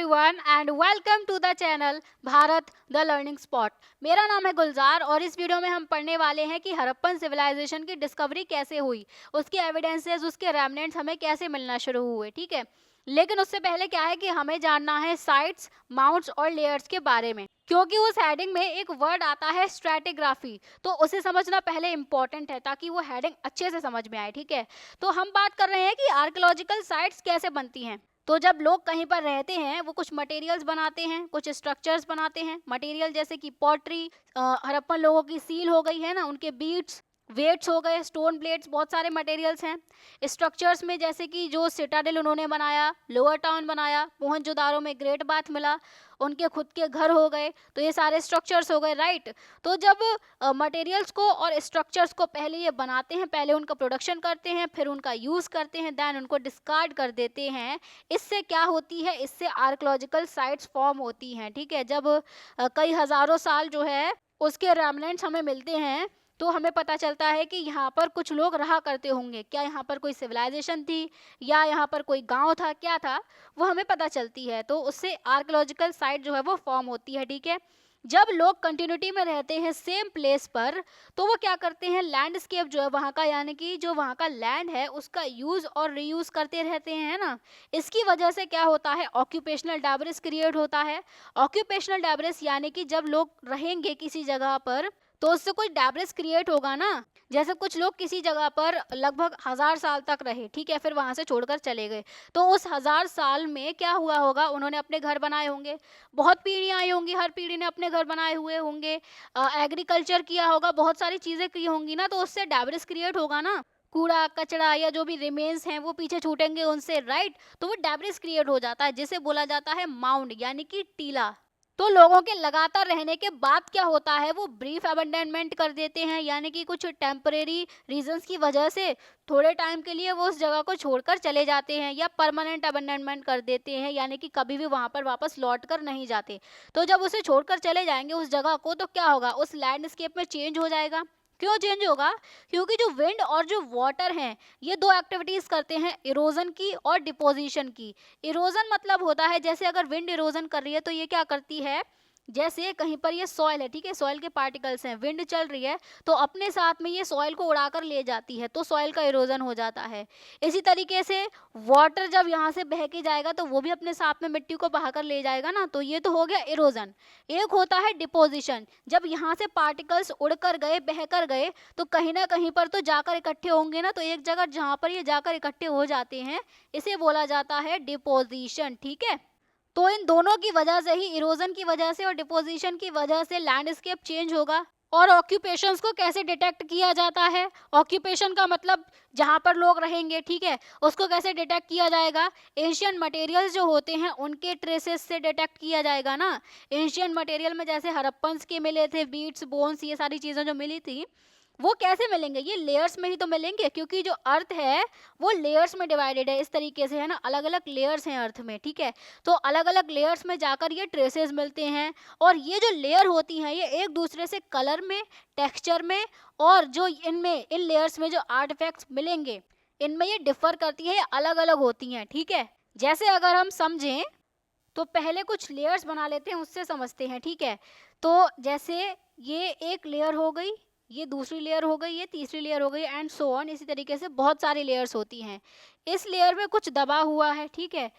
Everyone and welcome to the channel Bharat the learning spot. मेरा नाम है गुलजार और इस वीडियो में हम पढ़ने वाले हैं कि हड़प्पन सिविलाइजेशन की डिस्कवरी कैसे हुई, उसके एविडेंसेस, उसके रेमनेंट्स हमें कैसे मिलना शुरू हुए। ठीक है, लेकिन उससे पहले क्या है कि हमें जानना है साइट्स, माउंट्स और लेयर्स के बारे में, क्योंकि उस हेडिंग में एक वर्ड आता है स्ट्रैटिग्राफी, तो उसे समझना पहले इंपॉर्टेंट है ताकि वो हेडिंग अच्छे से समझ में आए। ठीक है, तो हम बात कर रहे हैं कि आर्कियोलॉजिकल साइट्स कैसे बनती हैं। तो जब लोग कहीं पर रहते हैं वो कुछ मटेरियल्स बनाते हैं, कुछ स्ट्रक्चर्स बनाते हैं। मटेरियल जैसे कि पॉटरी, हड़प्पन लोगों की सील हो गई है ना, उनके बीट्स, वेट्स हो गए, स्टोन प्लेट्स, बहुत सारे मटेरियल्स हैं। स्ट्रक्चर्स में जैसे कि जो सिटाडेल उन्होंने बनाया, लोअर टाउन बनाया, मोहनजोदारो में ग्रेट बाथ मिला, उनके खुद के घर हो गए, तो ये सारे स्ट्रक्चर्स हो गए, राइट। तो जब मटेरियल्स को और स्ट्रक्चर्स को पहले ये बनाते हैं, पहले उनका प्रोडक्शन करते हैं, फिर उनका यूज़ करते हैं, देन उनको डिस्कार्ड कर देते हैं। इससे क्या होती है, इससे आर्कियोलॉजिकल साइट्स फॉर्म होती हैं। ठीक है, जब कई हज़ारों साल जो है उसके रेमनेंट्स हमें मिलते हैं तो हमें पता चलता है कि यहाँ पर कुछ लोग रहा करते होंगे। क्या यहाँ पर कोई सिविलाइजेशन थी या यहाँ पर कोई गांव था, क्या था, वो हमें पता चलती है। तो उससे आर्कियोलॉजिकल साइट जो है वो फॉर्म होती है। ठीक है, जब लोग कंटिन्यूटी में रहते हैं सेम प्लेस पर, तो वो क्या करते हैं, लैंडस्केप जो है वहाँ का, यानी कि जो वहाँ का लैंड है उसका यूज़ और रीयूज़ करते रहते हैं, है ना। इसकी वजह से क्या होता है, ऑक्यूपेशनल डाइवर्स क्रिएट होता है। ऑक्यूपेशनल डाइवर्स यानी कि जब लोग रहेंगे किसी जगह पर तो उससे कोई डैब्रिस क्रिएट होगा ना। जैसे कुछ लोग किसी जगह पर लगभग 1000 साल तक रहे, ठीक है, फिर वहां से छोड़कर चले गए, तो उस 1000 साल में क्या हुआ होगा, उन्होंने अपने घर बनाए होंगे, बहुत पीढ़ियां आई होंगी, हर पीढ़ी ने अपने घर बनाए हुए होंगे, एग्रीकल्चर किया होगा, बहुत सारी चीजें की होंगी ना, तो उससे डैब्रिस क्रिएट होगा ना। कूड़ा कचड़ा या जो भी रिमेन्स हैं वो पीछे छूटेंगे उनसे, राइट। तो वो डैब्रिस क्रिएट हो जाता है, जिसे बोला जाता है माउंड यानी कि टीला। तो लोगों के लगातार रहने के बाद क्या होता है, वो ब्रीफ अबंडनमेंट कर देते हैं, यानी कि कुछ टेम्परेरी रीजंस की वजह से थोड़े टाइम के लिए वो उस जगह को छोड़कर चले जाते हैं, या परमानेंट अबंडनमेंट कर देते हैं, यानी कि कभी भी वहां पर वापस लौट कर नहीं जाते। तो जब उसे छोड़कर चले जाएंगे उस जगह को, तो क्या होगा, उस लैंडस्केप में चेंज हो जाएगा। क्यों चेंज होगा, क्योंकि जो विंड और जो वाटर हैं ये दो एक्टिविटीज करते हैं, इरोजन की और डिपोजिशन की। इरोजन मतलब होता है, जैसे अगर विंड इरोजन कर रही है तो ये क्या करती है, जैसे कहीं पर ये सॉइल है, ठीक है, सॉइल के पार्टिकल्स हैं, विंड चल रही है तो अपने साथ में ये सॉइल को उड़ाकर ले जाती है, तो सॉइल का इरोजन हो जाता है। इसी तरीके से वाटर जब यहाँ से बह के जाएगा तो वो भी अपने साथ में मिट्टी को बहाकर ले जाएगा ना, तो ये तो हो गया इरोजन। एक होता है डिपोजिशन, जब यहाँ से पार्टिकल्स उड़कर गए, बहकर गए, तो कहीं ना कहीं पर तो जाकर इकट्ठे होंगे ना, तो एक जगह जहाँ पर ये जाकर इकट्ठे हो जाते हैं, इसे बोला जाता है डिपोजिशन। ठीक है, तो इन दोनों की वजह से ही, इरोजन की वजह से और डिपोजिशन की वजह से लैंडस्केप चेंज होगा। और ऑक्यूपेशंस को कैसे डिटेक्ट किया जाता है, ऑक्यूपेशन का मतलब जहाँ पर लोग रहेंगे, ठीक है, उसको कैसे डिटेक्ट किया जाएगा, एशियन मटेरियल्स जो होते हैं उनके ट्रेसेस से डिटेक्ट किया जाएगा ना। एशियन मटेरियल में जैसे हड़प्पन्स के मिले थे, बीट्स, बोन्स, ये सारी चीज़ें जो मिली थी, वो कैसे मिलेंगे, ये लेयर्स में ही तो मिलेंगे, क्योंकि जो अर्थ है वो लेयर्स में डिवाइडेड है, इस तरीके से, है ना, अलग अलग लेयर्स हैं अर्थ में। ठीक है, तो अलग अलग लेयर्स में जाकर ये ट्रेसेस मिलते हैं, और ये जो लेयर होती हैं ये एक दूसरे से कलर में, टेक्सचर में, और जो इनमें इन लेयर्स में जो आर्टिफैक्ट्स मिलेंगे इनमें ये डिफर करती हैं, अलग अलग होती हैं। ठीक है, जैसे अगर हम समझें तो पहले कुछ लेयर्स बना लेते हैं, उससे समझते हैं। ठीक है, तो जैसे ये एक लेयर हो गई, ये दूसरी लेयर हो गई, ये तीसरी लेयर हो गई, एंड सो ऑन, इसी तरीके से बहुत सारी लेयर्स होती हैं। इस लेयर में कुछ दबा हुआ है, ठीक है,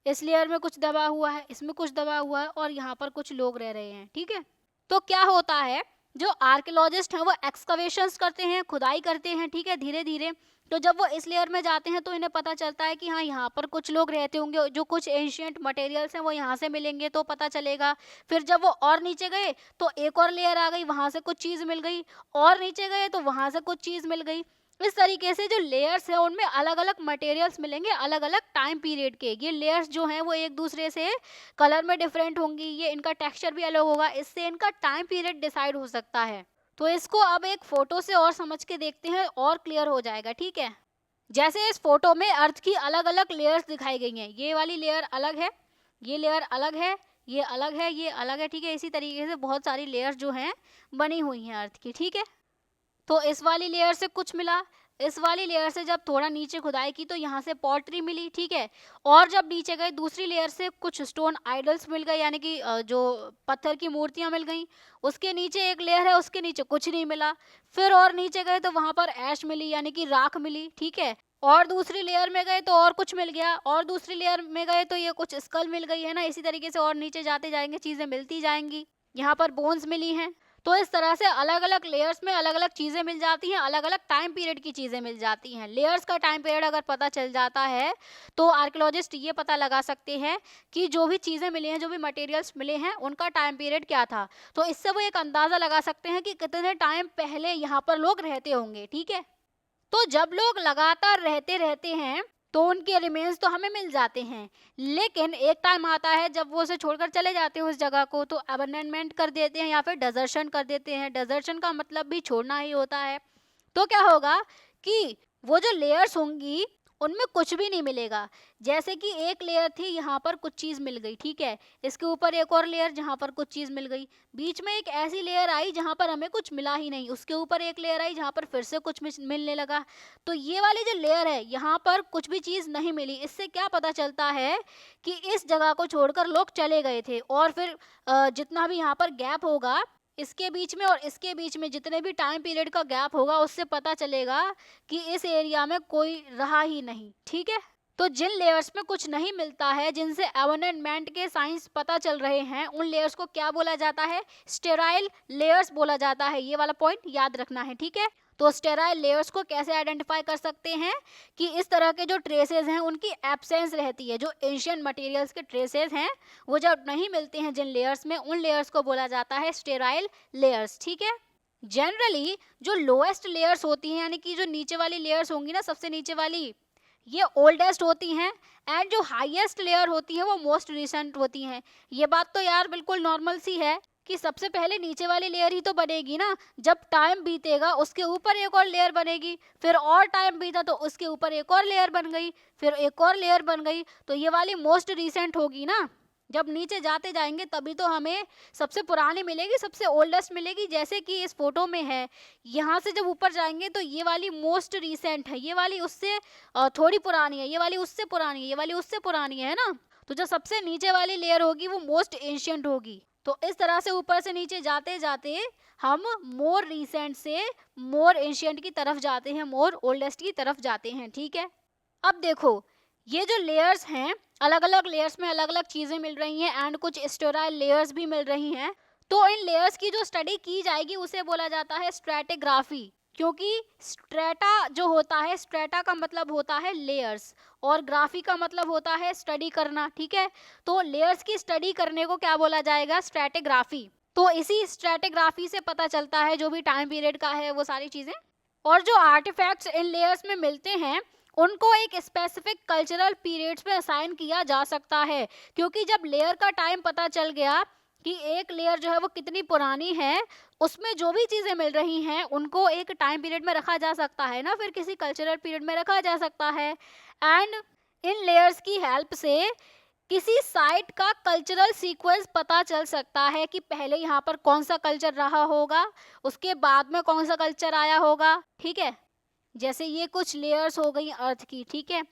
इस लेयर में कुछ दबा हुआ है, इसमें कुछ दबा हुआ है, और यहाँ पर कुछ लोग रह रहे हैं। ठीक है, तो क्या होता है, जो आर्कियोलॉजिस्ट हैं वो एक्सकवेशंस करते हैं, खुदाई करते हैं, ठीक है, धीरे धीरे। तो जब वो इस लेयर में जाते हैं तो इन्हें पता चलता है कि हाँ, यहाँ पर कुछ लोग रहते होंगे, जो कुछ एंशियंट मटेरियल्स हैं वो यहाँ से मिलेंगे, तो पता चलेगा। फिर जब वो और नीचे गए तो एक और लेयर आ गई, वहाँ से कुछ चीज़ मिल गई, और नीचे गए तो वहाँ से कुछ चीज़ मिल गई। इस तरीके से जो लेयर्स है उनमें अलग अलग मटेरियल्स मिलेंगे, अलग अलग टाइम पीरियड के। ये लेयर्स जो हैं वो एक दूसरे से कलर में डिफरेंट होंगी, ये इनका टेक्सचर भी अलग होगा, इससे इनका टाइम पीरियड डिसाइड हो सकता है। तो इसको अब एक फोटो से और समझ के देखते हैं, और क्लियर हो जाएगा। ठीक है, जैसे इस फोटो में अर्थ की अलग अलग लेयर्स दिखाई गई हैं, ये वाली लेयर अलग है, ये लेयर अलग है, ये अलग है, ये अलग है। ठीक है, इसी तरीके से बहुत सारी लेयर्स जो हैं बनी हुई हैं अर्थ की। ठीक है, तो इस वाली लेयर से कुछ मिला, इस वाली लेयर से जब थोड़ा नीचे खुदाई की तो यहाँ से पॉटरी मिली, ठीक है। और जब नीचे गए दूसरी लेयर से कुछ स्टोन आइडल्स मिल गए, यानी कि जो पत्थर की मूर्तियां मिल गई। उसके नीचे एक लेयर है, उसके नीचे कुछ नहीं मिला। फिर और नीचे गए तो वहां पर ऐश मिली, यानी कि राख मिली, ठीक है। और दूसरी लेयर में गए तो और कुछ मिल गया, और दूसरी लेयर में गए तो ये कुछ स्कल मिल गई है ना। इसी तरीके से और नीचे जाते जाएंगे चीजें मिलती जाएंगी। यहाँ पर बोन्स मिली हैं। तो इस तरह से अलग अलग लेयर्स में अलग अलग चीजें मिल जाती हैं, अलग अलग टाइम पीरियड की चीजें मिल जाती हैं। लेयर्स का टाइम पीरियड अगर पता चल जाता है तो आर्कियोलॉजिस्ट ये पता लगा सकते हैं कि जो भी चीजें मिली हैं, जो भी मटेरियल्स मिले हैं, उनका टाइम पीरियड क्या था। तो इससे वो एक अंदाजा लगा सकते हैं कि कितने टाइम पहले यहाँ पर लोग रहते होंगे, ठीक है। तो जब लोग लगातार रहते हैं तो उनके रिमेन्स तो हमें मिल जाते हैं, लेकिन एक टाइम आता है जब वो उसे छोड़कर चले जाते हैं उस जगह को, तो अबंडनमेंट कर देते हैं या फिर डेजर्शन कर देते हैं। डेजर्शन का मतलब भी छोड़ना ही होता है। तो क्या होगा कि वो जो लेयर्स होंगी उनमें कुछ भी नहीं मिलेगा। जैसे कि एक लेयर थी, यहाँ पर कुछ चीज मिल गई, ठीक है। इसके ऊपर एक और लेयर जहाँ पर कुछ चीज मिल गई। बीच में एक ऐसी लेयर आई जहाँ पर हमें कुछ मिला ही नहीं। उसके ऊपर एक लेयर आई जहाँ पर फिर से कुछ मिलने लगा। तो ये वाली जो लेयर है, यहाँ पर कुछ भी चीज नहीं मिली। इससे क्या पता चलता है कि इस जगह को छोड़कर लोग चले गए थे। और फिर जितना भी यहाँ पर गैप होगा इसके बीच में और इसके बीच में, जितने भी टाइम पीरियड का गैप होगा, उससे पता चलेगा कि इस एरिया में कोई रहा ही नहीं, ठीक है। तो जिन लेयर्स में कुछ नहीं मिलता है, जिनसे अबंडनमेंट के साइंस पता चल रहे हैं, उन लेयर्स को क्या बोला जाता है? स्टेराइल लेयर्स बोला जाता है। ये वाला पॉइंट याद रखना है, ठीक है। तो स्टेराइल लेयर्स को कैसे आइडेंटिफाई कर सकते हैं कि इस तरह के जो ट्रेसेस हैं उनकी एब्सेंस रहती है। जो एशियन मटेरियल्स के ट्रेसेस हैं वो जब नहीं मिलते हैं जिन लेयर्स में, उन लेयर्स को बोला जाता है स्टेराइल लेयर्स, ठीक है। जनरली जो लोएस्ट लेयर्स होती हैं, यानी कि जो नीचे वाली लेयर्स होंगी ना, सबसे नीचे वाली, ये ओल्डेस्ट होती हैं। एंड जो हाईएस्ट लेयर होती है वो मोस्ट रिसेंट होती हैं। ये बात तो यार बिल्कुल नॉर्मल सी है कि सबसे पहले नीचे वाली लेयर ही तो बनेगी ना। जब टाइम बीतेगा उसके ऊपर एक और लेयर बनेगी, फिर और टाइम बीता तो उसके ऊपर एक और लेयर बन गई, फिर एक और लेयर बन गई। तो ये वाली मोस्ट रिसेंट होगी ना। जब नीचे जाते जाएंगे तभी तो हमें सबसे पुरानी मिलेगी, सबसे ओल्डेस्ट मिलेगी। जैसे कि इस फोटो में है, यहाँ से जब ऊपर जाएंगे तो ये वाली मोस्ट रिसेंट है, ये वाली उससे थोड़ी पुरानी है, ये वाली उससे पुरानी है, ये वाली उससे पुरानी है ना। तो जो सबसे नीचे वाली लेयर होगी वो मोस्ट एंशियंट होगी। तो इस तरह से ऊपर से नीचे जाते जाते हम मोर रिसेंट से मोर एंशियंट की तरफ जाते हैं, मोर ओल्डेस्ट की तरफ जाते हैं, ठीक है। अब देखो, ये जो लेयर्स हैं, अलग अलग लेयर्स में अलग अलग चीजें मिल रही हैं एंड कुछ स्टेराइल लेयर्स भी मिल रही हैं। तो इन लेयर्स की जो स्टडी की जाएगी उसे बोला जाता है स्ट्रैटिग्राफी। क्योंकि स्ट्रेटा जो होता है, स्ट्रेटा का मतलब होता है लेयर्स और ग्राफी का मतलब होता है स्टडी करना, ठीक है। तो लेयर्स की स्टडी करने को क्या बोला जाएगा? स्ट्रैटिग्राफी। तो इसी स्ट्रैटिग्राफी से पता चलता है जो भी टाइम पीरियड का है वो सारी चीजें। और जो आर्टिफैक्ट्स इन लेयर्स में मिलते हैं उनको एक स्पेसिफिक कल्चरल पीरियड्स में असाइन किया जा सकता है। क्योंकि जब लेयर का टाइम पता चल गया कि एक लेयर जो है वो कितनी पुरानी है, उसमें जो भी चीजें मिल रही हैं उनको एक टाइम पीरियड में रखा जा सकता है ना, फिर किसी कल्चरल पीरियड में रखा जा सकता है। एंड इन लेयर्स की हेल्प से किसी साइट का कल्चरल सीक्वेंस पता चल सकता है कि पहले यहाँ पर कौन सा कल्चर रहा होगा, उसके बाद में कौन सा कल्चर आया होगा, ठीक है। जैसे ये कुछ लेयर्स हो गई अर्थ की, ठीक है।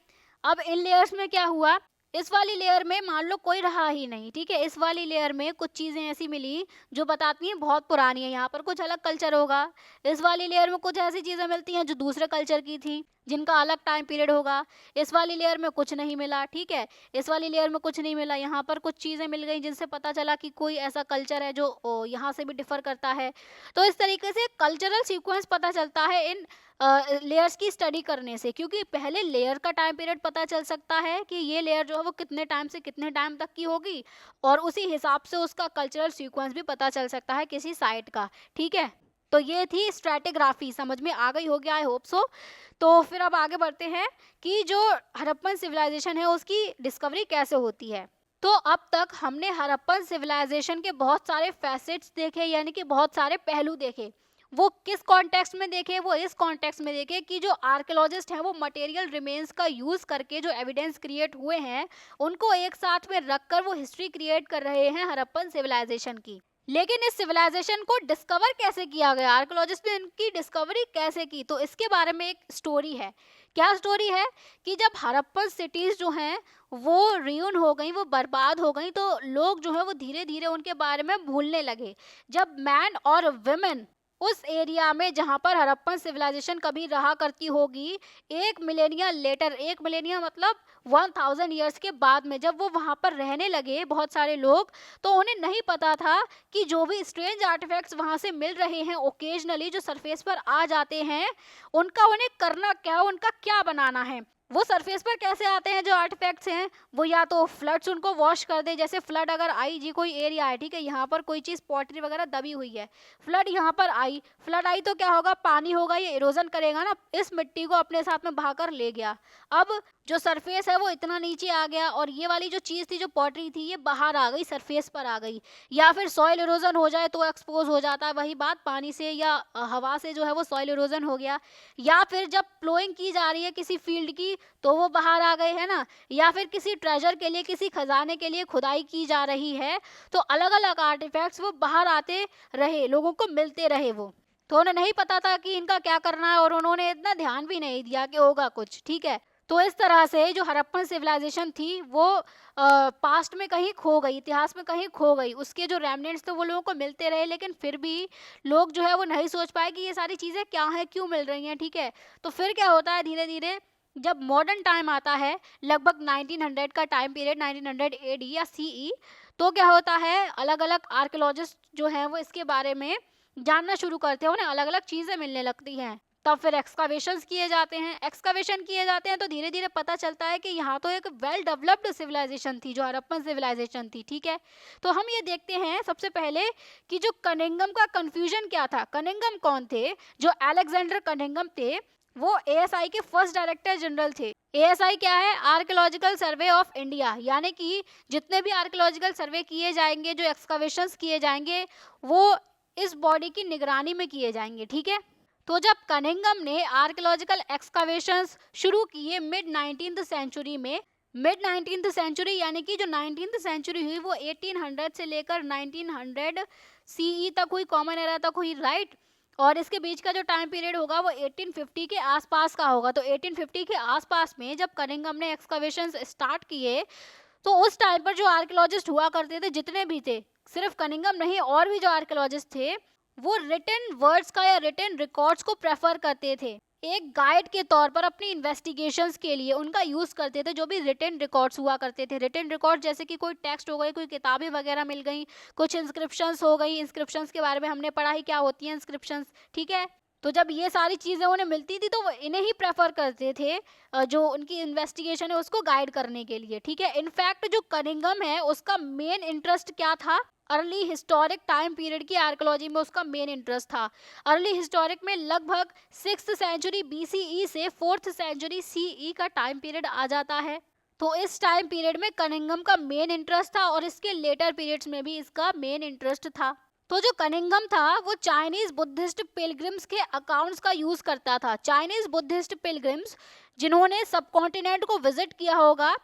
अब इन लेयर्स में क्या हुआ, इस वाली लेयर में मान लो कोई रहा ही नहीं, ठीक है। इस वाली लेयर में कुछ चीजें ऐसी मिली जो बताती हैं बहुत पुरानी है, यहाँ पर कुछ अलग कल्चर होगा। इस वाली लेयर में कुछ ऐसी चीजें मिलती हैं जो दूसरे कल्चर की थी, जिनका अलग टाइम पीरियड होगा। इस वाली लेयर में कुछ नहीं मिला, ठीक है। इस वाली लेयर में कुछ नहीं मिला, यहाँ पर कुछ चीजें मिल गई जिनसे पता चला कि कोई ऐसा कल्चर है जो यहाँ से भी डिफर करता है। तो इस तरीके से कल्चरल सीक्वेंस पता चलता है इन लेयर्स की स्टडी करने से। क्योंकि पहले लेयर का टाइम पीरियड पता चल सकता है कि ये लेयर जो है वो कितने टाइम से कितने टाइम तक की होगी, और उसी हिसाब से उसका कल्चरल सीक्वेंस भी पता चल सकता है किसी साइट का, ठीक है। तो ये थी स्ट्रैटिग्राफी, समझ में आ गई होगी, आई होप सो। तो फिर अब आगे बढ़ते हैं कि जो हड़प्पन सिविलाइजेशन है उसकी डिस्कवरी कैसे होती है। तो अब तक हमने हड़प्पन सिविलाइजेशन के बहुत सारे फैसेट्स देखे, यानी कि बहुत सारे पहलू देखे। वो किस कॉन्टेक्स्ट में देखे? वो इस कॉन्टेक्स्ट में देखे कि जो आर्कियोलॉजिस्ट हैं वो मटेरियल रिमेन्स का यूज करके जो एविडेंस क्रिएट हुए हैं उनको एक साथ में रखकर वो हिस्ट्री क्रिएट कर रहे हैं हड़प्पन सिविलाइजेशन की। लेकिन इस सिविलाइजेशन को डिस्कवर कैसे किया गया, आर्कियोलॉजिस्ट ने इनकी डिस्कवरी कैसे की, तो इसके बारे में एक स्टोरी है। क्या स्टोरी है कि जब हड़प्पन सिटीज जो हैं वो रियून हो गई, वो बर्बाद हो गई, तो लोग जो है वो धीरे धीरे उनके बारे में भूलने लगे। जब मैन और वुमेन उस एरिया में जहाँ पर हड़प्पन सिविलाइजेशन कभी रहा करती होगी, 1 मिलेनिया लेटर, 1 मिलेनिया मतलब 1000 ईयर्स के बाद में जब वो वहाँ पर रहने लगे बहुत सारे लोग, तो उन्हें नहीं पता था कि जो भी स्ट्रेंज आर्टिफैक्ट्स वहाँ से मिल रहे हैं ओकेजनली, जो सरफेस पर आ जाते हैं, उनका उन्हें करना क्या, उनका क्या बनाना है। वो सरफेस पर कैसे आते हैं जो आर्टिफैक्ट्स हैं, वो या तो फ्लड्स उनको वॉश कर दे, जैसे फ्लड अगर आई जी, कोई एरिया है, ठीक है, यहाँ पर कोई चीज़ पॉटरी वगैरह दबी हुई है, फ्लड यहाँ पर आई, फ्लड आई तो क्या होगा, पानी होगा, ये इरोजन करेगा ना, इस मिट्टी को अपने साथ में बहाकर ले गया। अब जो सरफेस है वो इतना नीचे आ गया और ये वाली जो चीज़ थी, जो पॉटरी थी, ये बाहर आ गई, सरफेस पर आ गई। या फिर सॉइल इरोजन हो जाए तो एक्सपोज हो जाता है, वही बात पानी से या हवा से जो है वो सॉइल इरोजन हो गया। या फिर जब प्लोइंग की जा रही है किसी फील्ड की तो वो बाहर आ गए, है ना। या फिर किसी ट्रेजर के लिए, किसी खजाने के लिए खुदाई की जा रही है, तो अलग अलग आर्टिफैक्ट्स वो बाहर आते रहे, लोगों को मिलते रहे। वो तो उन्हें नहीं पता था कि इनका क्या करना है और उन्होंने इतना ध्यान भी नहीं दिया कि होगा कुछ, ठीक है। तो इस तरह से जो हड़प्पन सिविलाइजेशन थी वो पास्ट में कहीं खो गई, इतिहास में कहीं खो गई। उसके जो रेमनेंट्स थे वो लोगों को मिलते रहे, लेकिन फिर भी लोग जो है वो नहीं सोच पाए कि ये सारी चीज़ें क्या हैं, क्यों मिल रही हैं, ठीक है। तो फिर क्या होता है, धीरे धीरे जब मॉडर्न टाइम आता है, लगभग 1900 का टाइम पीरियड, 1900 एडी या सीई, तो क्या होता है, अलग अलग आर्कियोलॉजिस्ट जो हैं वो इसके बारे में जानना शुरू करते हैं, उन्हें अलग अलग चीज़ें मिलने लगती हैं। तब फिर एक्सकावेशंस किए जाते हैं, एक्सकावेशन किए जाते हैं तो धीरे धीरे पता चलता है कि यहाँ तो एक वेल डेवलप्ड सिविलाइजेशन थी, जो हड़प्पन सिविलाइजेशन थी, ठीक है। तो हम ये देखते हैं सबसे पहले कि जो कनिंघम का कंफ्यूजन क्या था। कनिंघम कौन थे, जो अलेक्जेंडर कनिंघम थे वो एएसआई के फर्स्ट डायरेक्टर जनरल थे। एएसआई क्या है, आर्कियोलॉजिकल सर्वे ऑफ इंडिया, यानी कि जितने भी आर्कियोलॉजिकल सर्वे किए जाएंगे, जो एक्सकावेशंस किए जाएंगे, वो इस बॉडी की निगरानी में किए जाएंगे, ठीक है। तो जब कनिंघम ने आर्कियोलॉजिकल एक्सकावेशंस शुरू किए मिड 19th सेंचुरी में, मिड 19th सेंचुरी यानी कि जो 19th सेंचुरी हुई वो 1800 से लेकर 1900 सीई तक हुई, कॉमन एरा तक हुई, राइट। और इसके बीच का जो टाइम पीरियड होगा वो 1850 के आसपास का होगा। तो 1850 के आसपास में जब कनिंघम ने एक्सकावेशंस स्टार्ट किए, तो उस टाइम पर जो आर्कियोलॉजिस्ट हुआ करते थे, जितने भी थे, सिर्फ कनिंघम नहीं और भी जो आर्कियोलॉजिस्ट थे, वो रिटन वर्ड्स का या रिटन रिकॉर्ड्स को प्रेफर करते थे, एक गाइड के तौर पर अपनी इन्वेस्टिगेशंस के लिए उनका यूज करते थे। जो भी रिटन रिकॉर्ड्स हुआ करते थे, रिटन रिकॉर्ड जैसे कि कोई टेक्स्ट हो गई, कोई किताबें वगैरह मिल गई, कुछ इंस्क्रिप्शंस हो गई, इंस्क्रिप्शंस के बारे में हमने पढ़ा ही क्या होती हैं इंस्क्रिप्शंस, ठीक है। तो जब ये सारी चीज़ें उन्हें मिलती थी तो वो इन्हें ही प्रेफर करते थे, जो उनकी इन्वेस्टिगेशन है उसको गाइड करने के लिए, ठीक है। इनफैक्ट जो कनिंघम है उसका मेन इंटरेस्ट क्या था, अर्ली हिस्टोरिक टाइम पीरियड की आर्कियोलॉजी में उसका मेन इंटरेस्ट था। अर्ली हिस्टोरिक में लगभग 6th सेंचुरी बीसीई से 4th सेंचुरी सीई का टाइम पीरियड आ जाता है। तो इस टाइम पीरियड में कनिंघम का मेन इंटरेस्ट था और इसके लेटर पीरियड्स में भी इसका मेन इंटरेस्ट था। तो जो कनिंघम था वो चाइनीज बुद्धिस्ट पिलग्रिम्स के अकाउंट्स का यूज करता था। चाइनीज बुद्धिस्ट पिलग्रिम्स जिन्होंने सब कॉन्टिनेंट को विजिट किया होगा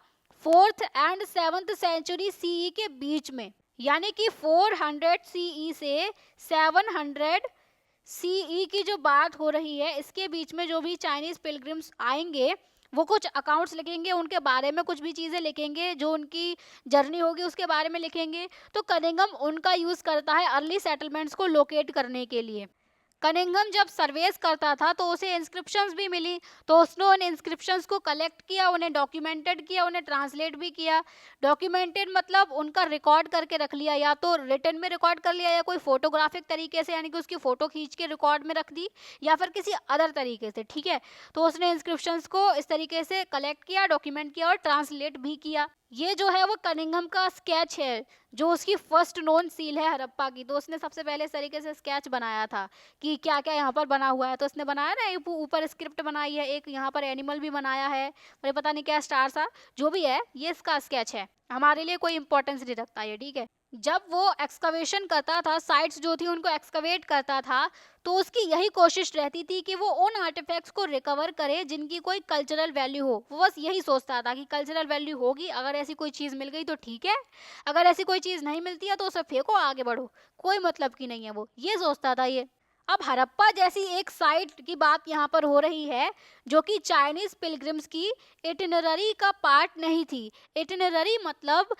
4th and 7th century CE के बीच में, यानी कि 400 सीई से 700 सीई की जो बात हो रही है, इसके बीच में जो भी चाइनीज पिलग्रिम्स आएंगे वो कुछ अकाउंट्स लिखेंगे, उनके बारे में कुछ भी चीज़ें लिखेंगे, जो उनकी जर्नी होगी उसके बारे में लिखेंगे। तो कनिंघम उनका यूज़ करता है अर्ली सेटलमेंट्स को लोकेट करने के लिए। कनिंघम जब सर्वेस करता था तो उसे इंस्क्रिप्शंस भी मिली, तो उसने उन इंस्क्रिप्शंस को कलेक्ट किया, उन्हें डॉक्यूमेंटेड किया, उन्हें ट्रांसलेट भी किया। डॉक्यूमेंटेड मतलब उनका रिकॉर्ड करके रख लिया, या तो रिटन में रिकॉर्ड कर लिया या कोई फोटोग्राफिक तरीके से, यानी कि उसकी फ़ोटो खींच के रिकॉर्ड में रख दी, या फिर किसी अदर तरीके से, ठीक है। तो उसने इंस्क्रिप्शंस को इस तरीके से कलेक्ट किया, डॉक्यूमेंट किया और ट्रांसलेट भी किया। ये जो है वो कनिंघम का स्केच है, जो उसकी फर्स्ट नोन सील है हड़प्पा की। तो उसने सबसे पहले इस तरीके से स्केच बनाया था कि क्या क्या यहाँ पर बना हुआ है। तो उसने बनाया ना, ऊपर स्क्रिप्ट बनाई है, एक यहाँ पर एनिमल भी बनाया है, मुझे पता नहीं क्या स्टार सा, जो भी है, ये इसका स्केच है, हमारे लिए कोई इंपॉर्टेंस नहीं रखता ये, ठीक है। जब वो एक्सकवेशन करता था, साइट्स जो थी उनको एक्सकवेट करता था, तो उसकी यही कोशिश रहती थी कि वो उन आर्टिफैक्ट्स को रिकवर करे जिनकी कोई कल्चरल वैल्यू हो। वो बस यही सोचता था कि कल्चरल वैल्यू होगी, अगर ऐसी कोई चीज़ मिल गई तो ठीक है, अगर ऐसी कोई चीज़ नहीं मिलती है तो उसे फेंको, आगे बढ़ो, कोई मतलब की नहीं है वो, ये सोचता था ये। अब हड़प्पा जैसी एक साइट की बात यहाँ पर हो रही है, जो कि चाइनीज पिलग्रिम्स की इटिनररी का पार्ट नहीं थी। इटिनररी मतलब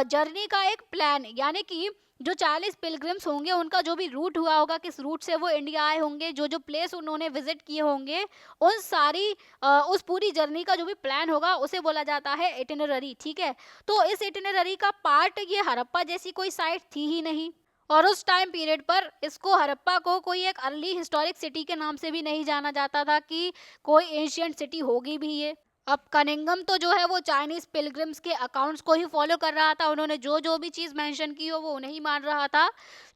जर्नी का एक प्लान, यानी कि जो 40 पिलग्रिम्स होंगे उनका जो भी रूट हुआ होगा, किस रूट से वो इंडिया आए होंगे, जो जो प्लेस उन्होंने विजिट किए होंगे, उन सारी उस पूरी जर्नी का जो भी प्लान होगा उसे बोला जाता है इटिनररी, ठीक है। तो इस इटिनररी का पार्ट ये हड़प्पा जैसी कोई साइट थी ही नहीं, और उस टाइम पीरियड पर इसको, हड़प्पा को, कोई एक अर्ली हिस्टोरिक सिटी के नाम से भी नहीं जाना जाता था कि कोई एंशियंट सिटी होगी भी ये। अब कनिंगम तो जो है वो चाइनीज पिलग्रिम्स के अकाउंट्स को ही फॉलो कर रहा था, उन्होंने जो जो भी चीज़ मेंशन की हो वो उन्हें मान रहा था,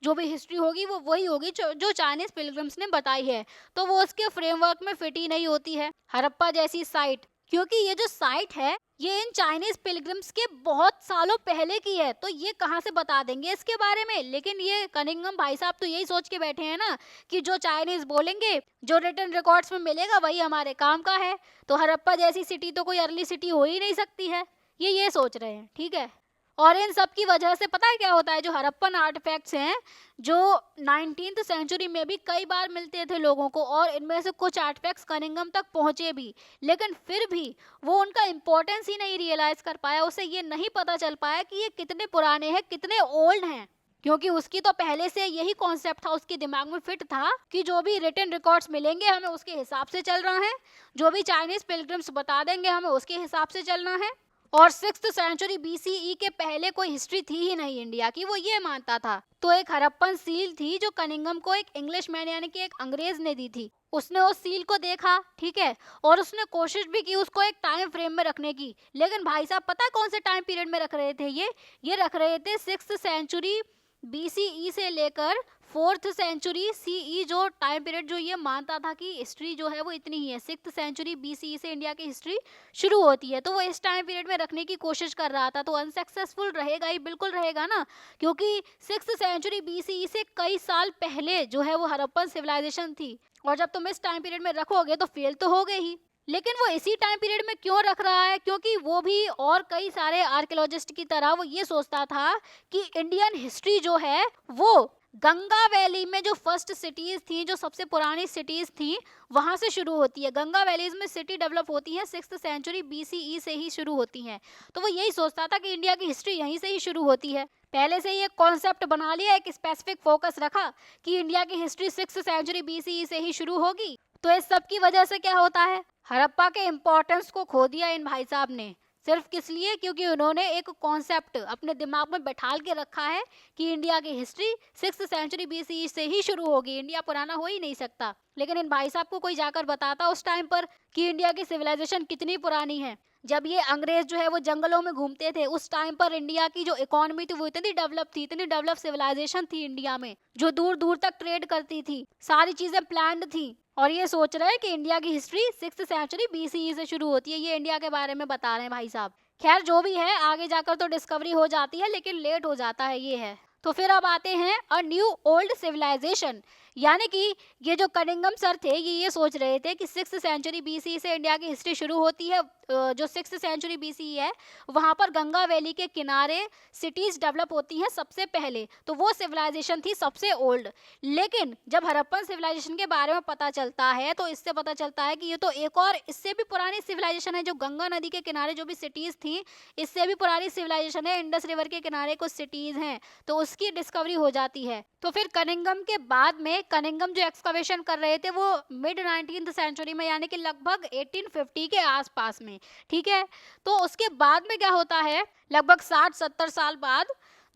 जो भी हिस्ट्री होगी वो वही होगी जो चाइनीज पिलग्रिम्स ने बताई है, तो वो उसके फ्रेमवर्क में फिट ही नहीं होती है हड़प्पा जैसी साइट। क्योंकि ये जो साइट है ये इन चाइनीज पिलग्रिम्स के बहुत सालों पहले की है, तो ये कहाँ से बता देंगे इसके बारे में। लेकिन ये कनिंगम भाई साहब तो यही सोच के बैठे हैं ना कि जो चाइनीज बोलेंगे, जो रिटन रिकॉर्ड्स में मिलेगा वही हमारे काम का है, तो हड़प्पा जैसी सिटी तो कोई अर्ली सिटी हो ही नहीं सकती है, ये सोच रहे हैं, ठीक है। और इन सब की वजह से पता है क्या होता है, जो हड़प्पन आर्टिफैक्ट्स हैं जो 19th सेंचुरी में भी कई बार मिलते थे लोगों को, और इनमें से कुछ आर्टिफैक्ट्स कनिंगम तक पहुंचे भी, लेकिन फिर भी वो उनका इम्पोर्टेंस ही नहीं रियलाइज कर पाया, उसे ये नहीं पता चल पाया कि ये कितने पुराने हैं, कितने ओल्ड हैं। क्योंकि उसकी तो पहले से यही कॉन्सेप्ट था, उसके दिमाग में फिट था कि जो भी रिटन रिकॉर्ड्स मिलेंगे हमें उसके हिसाब से चल रहा है, जो भी चाइनीज पिलग्रिम्स बता देंगे हमें उसके हिसाब से चलना है। और 6th सेंचुरी BCE के पहले कोई हिस्ट्री थी ही नहीं इंडिया की, वो ये मानता था। तो एक हड़प्पन सील थी जो कनिंगम को एक इंग्लिश मैन यानी कि एक अंग्रेज ने दी थी, उसने उस सील को देखा, ठीक है, और उसने कोशिश भी की उसको एक टाइम फ्रेम में रखने की। लेकिन भाई साहब पता है कौन से टाइम पीरियड में रख रहे थे ये रख रहे थे 6th सेंचुरी BCE से लेकर 4th सेंचुरी CE, जो टाइम पीरियड जो ये मानता था कि हिस्ट्री जो है वो इतनी ही है, 6th सेंचुरी BCE से इंडिया की हिस्ट्री शुरू होती है, तो वो इस टाइम पीरियड में रखने की कोशिश कर रहा था। तो अनसक्सेसफुल रहेगा ही, बिल्कुल रहेगा ना, क्योंकि 6th सेंचुरी BCE से कई साल पहले जो है वो हड़प्पन सिविलाइजेशन थी, और जब तुम इस टाइम पीरियड में रखोगे तो फेल तो हो गए ही। लेकिन वो इसी टाइम पीरियड में क्यों रख रहा है, क्योंकि वो भी और कई सारे आर्कियोलॉजिस्ट की तरह वो ये सोचता था कि इंडियन हिस्ट्री जो है वो गंगा वैली में जो फर्स्ट सिटीज थी, जो सबसे पुरानी सिटीज थी, वहां से शुरू होती है। गंगा वैलीज में सिटी डेवलप होती है 6th सेंचुरी BCE से ही शुरू होती हैं। तो वो यही सोचता था कि इंडिया की हिस्ट्री यहीं से ही शुरू होती है। पहले से ही एक कॉन्सेप्ट बना लिया, एक स्पेसिफिक फोकस रखा कि इंडिया की हिस्ट्री 6th सेंचुरी BCE से ही शुरू होगी। तो इस सब की वजह से क्या होता है, हड़प्पा के इम्पोर्टेंस को खो दिया इन भाई साहब ने, सिर्फ किस लिए, क्योंकि उन्होंने एक कॉन्सेप्ट अपने दिमाग में बैठाल के रखा है कि इंडिया की हिस्ट्री 6th सेंचुरी BCE से ही शुरू होगी, इंडिया पुराना हो ही नहीं सकता। लेकिन इन भाई साहब को कोई जाकर बताता उस टाइम पर कि इंडिया की सिविलाइजेशन कितनी पुरानी है। जब ये अंग्रेज जो है वो जंगलों में घूमते थे, उस टाइम पर इंडिया की जो इकोनॉमी थी वो इतनी डेवलप थी, इतनी डेवलप सिविलाइजेशन थी इंडिया में, जो दूर दूर तक ट्रेड करती थी, सारी चीजें प्लान्ड थी। और ये सोच रहे हैं कि इंडिया की हिस्ट्री 6th सेंचुरी BCE से शुरू होती है, ये इंडिया के बारे में बता रहे हैं भाई साहब। खैर जो भी है, आगे जाकर तो डिस्कवरी हो जाती है, लेकिन लेट हो जाता है, ये है। तो फिर अब आते हैं अ न्यू ओल्ड सिविलाइजेशन, यानी कि ये जो कनिंगम सर थे ये सोच रहे थे कि 6th सेंचुरी BCE से इंडिया की हिस्ट्री शुरू होती है। जो 6th सेंचुरी BCE है वहाँ पर गंगा वैली के किनारे सिटीज डेवलप होती हैं सबसे पहले, तो वो सिविलाइजेशन थी सबसे ओल्ड। लेकिन जब हड़प्पन सिविलाइजेशन के बारे में पता चलता है तो इससे पता चलता है कि ये तो एक और इससे भी पुरानी सिविलाइजेशन है, जो गंगा नदी के किनारे जो भी सिटीज थी इससे भी पुरानी सिविलाइजेशन है, इंडस रिवर के किनारे कुछ सिटीज हैं, तो उसकी डिस्कवरी हो जाती है। तो फिर कनिंगम के बाद में, कनिंगम जो एक्सकवेशन कर रहे थे वो मिड 19th सेंचुरी में, यानी कि लगभग 1850 के आसपास में, ठीक है। तो उसके बाद में क्या होता है, लगभग 60-70 साल बाद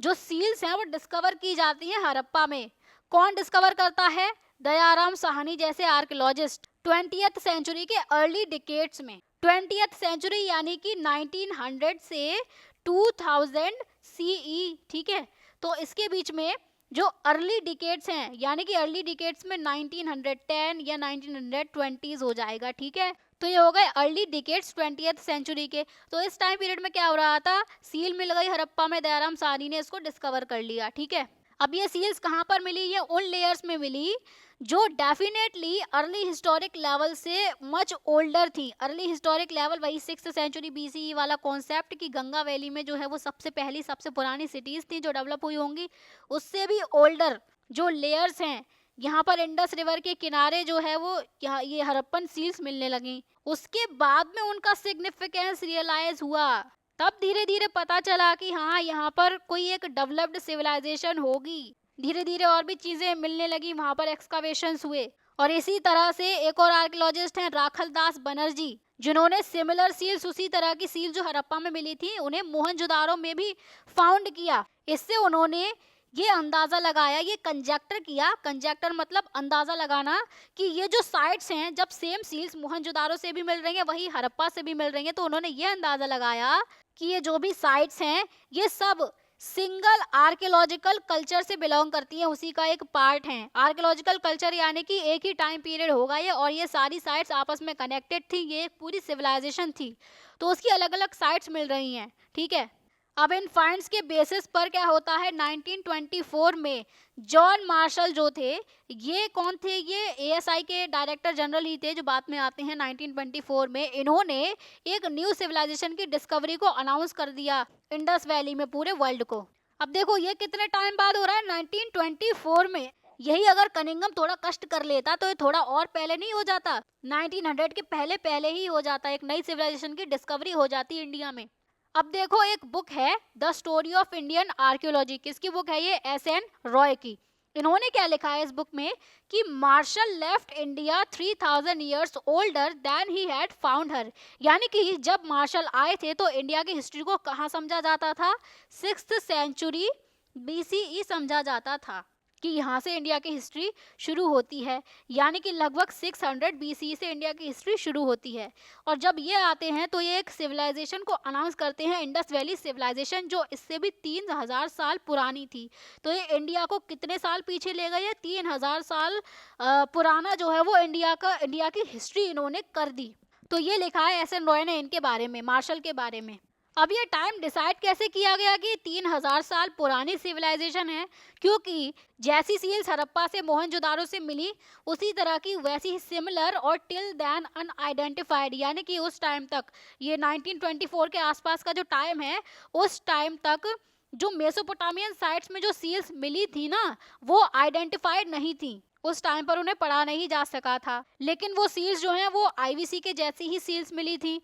जो सील्स हैं वो डिस्कवर की जाती हैं हड़प्पा में। कौन डिस्कवर करता है, दयाराम साहनी जैसे आर्कियोलॉजिस्ट 20th सेंचुरी के अर्ली डिकेड्स में। 20th सेंचुरी यानी कि 1900 से 2000 CE, ठीक है। तो इसके बीच में जो अर्ली डिकेड्स हैं, यानी कि अर्ली डिकेड्स में 1910 या 1920s हो जाएगा, ठीक है। तो ये हो गए अर्ली डिकेड्स 20th सेंचुरी के। तो इस टाइम पीरियड में क्या हो रहा था, सील मिल गई हड़प्पा में, दयाराम साहनी ने इसको डिस्कवर कर लिया। ठीक है, अब ये सील्स कहाँ पर मिली, ये उन लेयर्स में मिली जो डेफिनेटली अर्ली हिस्टोरिक लेवल से मच ओल्डर थी। अर्ली हिस्टोरिक लेवल वही 6th सेंचुरी बीसीई वाला कॉन्सेप्ट कि गंगा वैली में जो है वो सबसे पहली सबसे पुरानी सिटीज थी जो डेवलप हुई होंगी, उससे भी ओल्डर जो लेयर्स हैं यहाँ पर इंडस रिवर के किनारे जो है वो यहाँ ये हड़प्पन सील्स मिलने लगी। उसके बाद में उनका सिग्निफिकेंस रियलाइज हुआ, तब धीरे धीरे पता चला कि हाँ यहाँ पर कोई एक डेवलप्ड सिविलाइजेशन होगी। धीरे धीरे और भी चीजें मिलने लगी, वहां पर एक्सकावेशंस हुए। और इसी तरह से एक और आर्कियोलॉजिस्ट हैं राखल दास बनर्जी, जिन्होंने सिमिलर सील्स, उसी तरह की सील जो हड़प्पा में मिली थी, उन्हें मोहनजोदारो में भी फाउंड किया। इससे उन्होंने ये अंदाजा लगाया, ये कंजेक्टर किया, कंजेक्टर मतलब अंदाजा लगाना, कि ये जो साइट्स हैं, जब सेम सील्स मोहनजोदारो से भी मिल रही हैं वही हड़प्पा से भी मिल रही हैं, तो उन्होंने ये अंदाजा लगाया कि ये जो भी साइट्स हैं ये सब सिंगल आर्कियोलॉजिकल कल्चर से बिलोंग करती है, उसी का एक पार्ट है। आर्कियोलॉजिकल कल्चर यानी कि एक ही टाइम पीरियड होगा ये, और ये सारी साइट्स आपस में कनेक्टेड थी, ये एक पूरी सिविलाइजेशन थी, तो उसकी अलग अलग साइट्स मिल रही हैं। ठीक है, अब इन फाइंड्स के बेसिस पर क्या होता है, 1924 में जॉन मार्शल जो थे, ये कौन थे, ये एएसआई के डायरेक्टर जनरल ही थे जो बाद में आते हैं 1924 में। इन्होंने एक न्यू सिविलाइजेशन की डिस्कवरी को अनाउंस कर दिया इंडस वैली में पूरे वर्ल्ड को। अब देखो ये कितने टाइम बाद हो रहा है, 1924 में। यही अगर कनिंघम थोड़ा कष्ट कर लेता तो ये थोड़ा और पहले नहीं हो जाता, 1900 के पहले पहले ही हो जाता, एक नई सिविलाइजेशन की डिस्कवरी हो जाती इंडिया में। अब देखो एक बुक है the story of Indian archaeology, किसकी बुक है ये, एस.एन. रॉय की। इन्होंने क्या लिखा है इस बुक में कि Marshall left India 3000 years older than he had found her, यानी कि जब मार्शल आए थे तो इंडिया की हिस्ट्री को कहाँ समझा जाता था, 6th सेंचुरी बीसीई समझा जाता था कि यहाँ से इंडिया की हिस्ट्री शुरू होती है, यानी कि लगभग 600 बीसीई से इंडिया की हिस्ट्री शुरू होती है। और जब ये आते हैं तो ये एक सिविलाइजेशन को अनाउंस करते हैं, इंडस वैली सिविलाइजेशन, जो इससे भी 3000 साल पुरानी थी। तो ये इंडिया को कितने साल पीछे ले गई है, 3000 साल पुराना जो है वो इंडिया की हिस्ट्री इन्होंने कर दी। तो ये लिखा है एस.एन. रॉय ने इनके बारे में, मार्शल के बारे में। अब ये टाइम डिसाइड कैसे किया गया कि 3000 साल पुरानी सिविलाइजेशन है, क्योंकि जैसी सील्स हड़प्पा से मोहनजोदारो से मिली उसी तरह की वैसी सिमिलर और टिल देन अनआइडेंटिफाइड, यानी कि उस टाइम तक, ये 1924 के आसपास का जो टाइम है, उस टाइम तक जो मेसोपोटामियन साइट्स में जो सील्स मिली थी ना, वो आइडेंटिफाइड नहीं थी। उस टाइम पर उन्हें पढ़ा नहीं जा सका था, लेकिन वो सील्स जो हैं वो आईवीसी के जैसी ही सील्स मिली थी।